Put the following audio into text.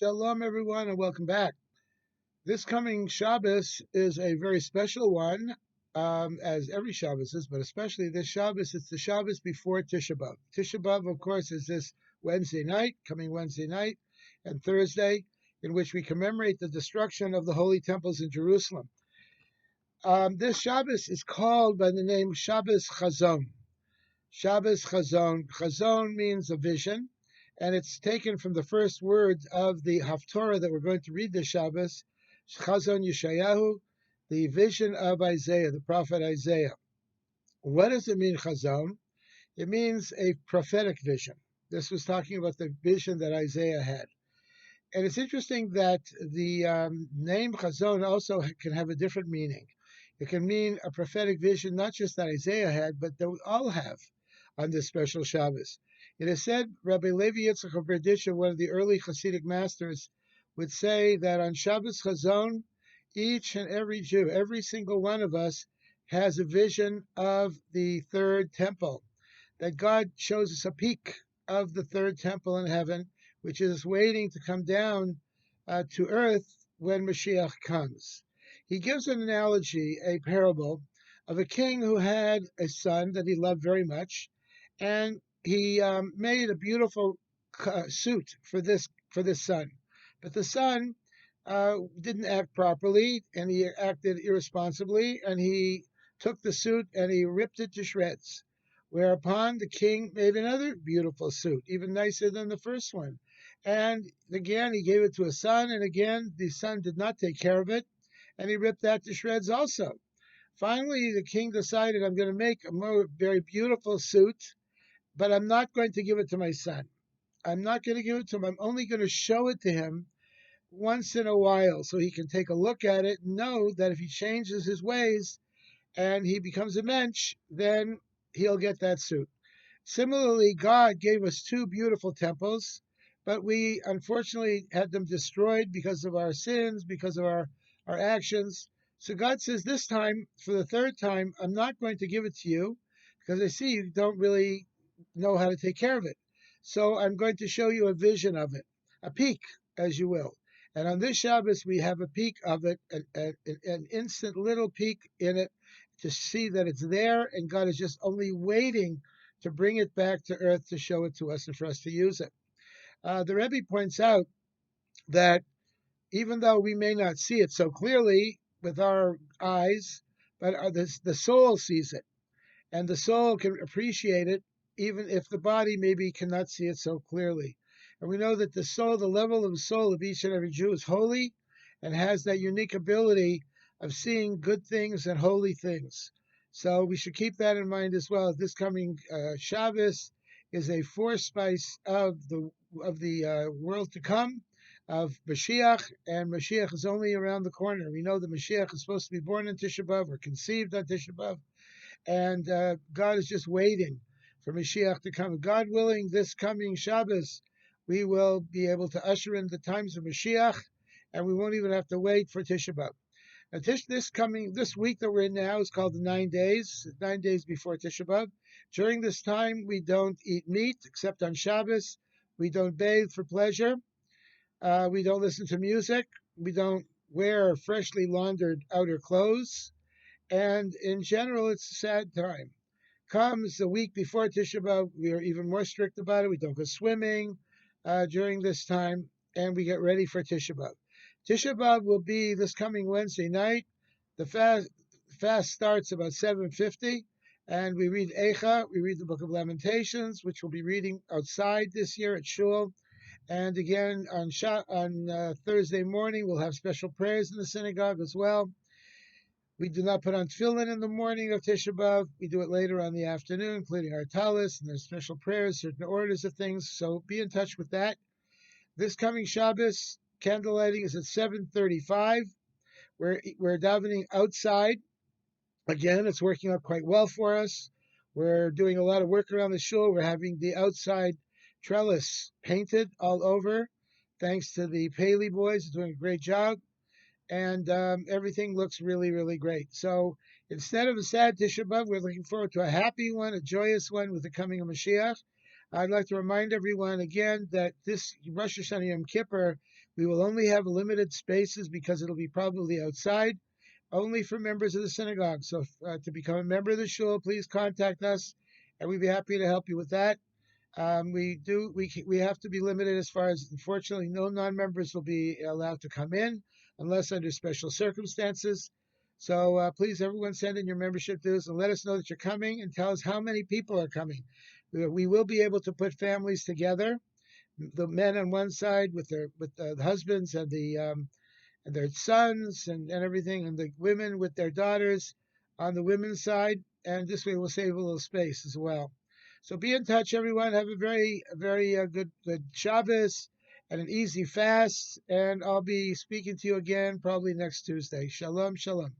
Shalom, everyone, and welcome back. This coming Shabbos is a very special one, as every Shabbos is, but especially this Shabbos. It's the Shabbos before Tisha B'Av. Tisha B'Av, of course, is this Wednesday night, coming Wednesday night, and Thursday, in which we commemorate the destruction of the holy temples in Jerusalem. This Shabbos is called by the name Shabbos Chazon. Shabbos Chazon. Chazon means a vision, and it's taken from the first words of the Haftorah that we're going to read this Shabbos, Chazon Yeshayahu, the vision of Isaiah, the prophet Isaiah. What does it mean, Chazon? It means a prophetic vision. This was talking about the vision that Isaiah had. And it's interesting that the name Chazon also can have a different meaning. It can mean a prophetic vision, not just that Isaiah had, but that we all have on this special Shabbos. It is said, Rabbi Levi Yitzchak of Berditchev, one of the early Hasidic masters, would say that on Shabbos Chazon, each and every Jew, every single one of us, has a vision of the third temple, that God shows us a peek of the third temple in heaven, which is waiting to come down to earth when Moshiach comes. He gives an analogy, a parable, of a king who had a son that he loved very much, and he made a beautiful suit for this son. But the son didn't act properly, and he acted irresponsibly, and he took the suit and he ripped it to shreds. Whereupon the king made another beautiful suit, even nicer than the first one. And again, he gave it to his son, and again, the son did not take care of it, and he ripped that to shreds also. Finally, the king decided, I'm going to make a very beautiful suit, but I'm not going to give it to my son. I'm not going to give it to him. I'm only going to show it to him once in a while so he can take a look at it and know that if he changes his ways and he becomes a mensch, then he'll get that suit. Similarly, God gave us two beautiful temples, but we unfortunately had them destroyed because of our sins, because of our actions. So God says, this time, for the third time, I'm not going to give it to you because I see you don't really know how to take care of it. So I'm going to show you a vision of it, a peek, as you will. And on this Shabbos, we have a peek of it, an instant little peek in it to see that it's there, and God is just only waiting to bring it back to earth to show it to us and for us to use it. The Rebbe points out that even though we may not see it so clearly with our eyes, but the soul sees it, and the soul can appreciate it even if the body maybe cannot see it so clearly. And we know that the soul, the level of the soul of each and every Jew is holy and has that unique ability of seeing good things and holy things. So we should keep that in mind as well. This coming Shabbos is a forespice of the world to come, of Moshiach, and Moshiach is only around the corner. We know that Moshiach is supposed to be born in Tisha B'Av or conceived on Tisha B'Av, and God is just waiting for Moshiach to come. God willing, this coming Shabbos, we will be able to usher in the times of Moshiach, and we won't even have to wait for Tisha B'Av. Now, this week that we're in now is called the 9 days before Tisha B'Av. During this time, we don't eat meat except on Shabbos. We don't bathe for pleasure. We don't listen to music. We don't wear freshly laundered outer clothes. And in general, it's a sad time. Comes the week before Tisha B'Av, we are even more strict about it. We don't go swimming during this time, and we get ready for Tisha B'Av. Tisha B'Av will be this coming Wednesday night. The fast starts about 7:50, and we read Eicha. We read the Book of Lamentations, which we'll be reading outside this year at Shul. And again, on Thursday morning, we'll have special prayers in the synagogue as well. We do not put on tefillin in the morning of Tisha B'Av. We do it later on the afternoon, including our talis, and there's special prayers, certain orders of things. So be in touch with that. This coming Shabbos, candle lighting is at 7:35. We're davening outside. Again, it's working out quite well for us. We're doing a lot of work around the shul. We're having the outside trellis painted all over, thanks to the Paley boys. They're doing a great job. And everything looks really, really great. So instead of a sad Tisha B'Av, we're looking forward to a happy one, a joyous one with the coming of Mashiach. I'd like to remind everyone again that this Rosh Hashanah Yom Kippur, we will only have limited spaces because it'll be probably outside, only for members of the synagogue. So to become a member of the shul, please contact us, and we'd be happy to help you with that. We have to be limited as far as, unfortunately, no non-members will be allowed to come in unless under special circumstances. So please, everyone, send in your membership dues and let us know that you're coming and tell us how many people are coming. We will be able to put families together, the men on one side with the husbands and their sons and everything, and the women with their daughters on the women's side, and this way we'll save a little space as well. So be in touch, everyone. Have a very good Shabbos and an easy fast, and I'll be speaking to you again probably next Tuesday. Shalom, shalom.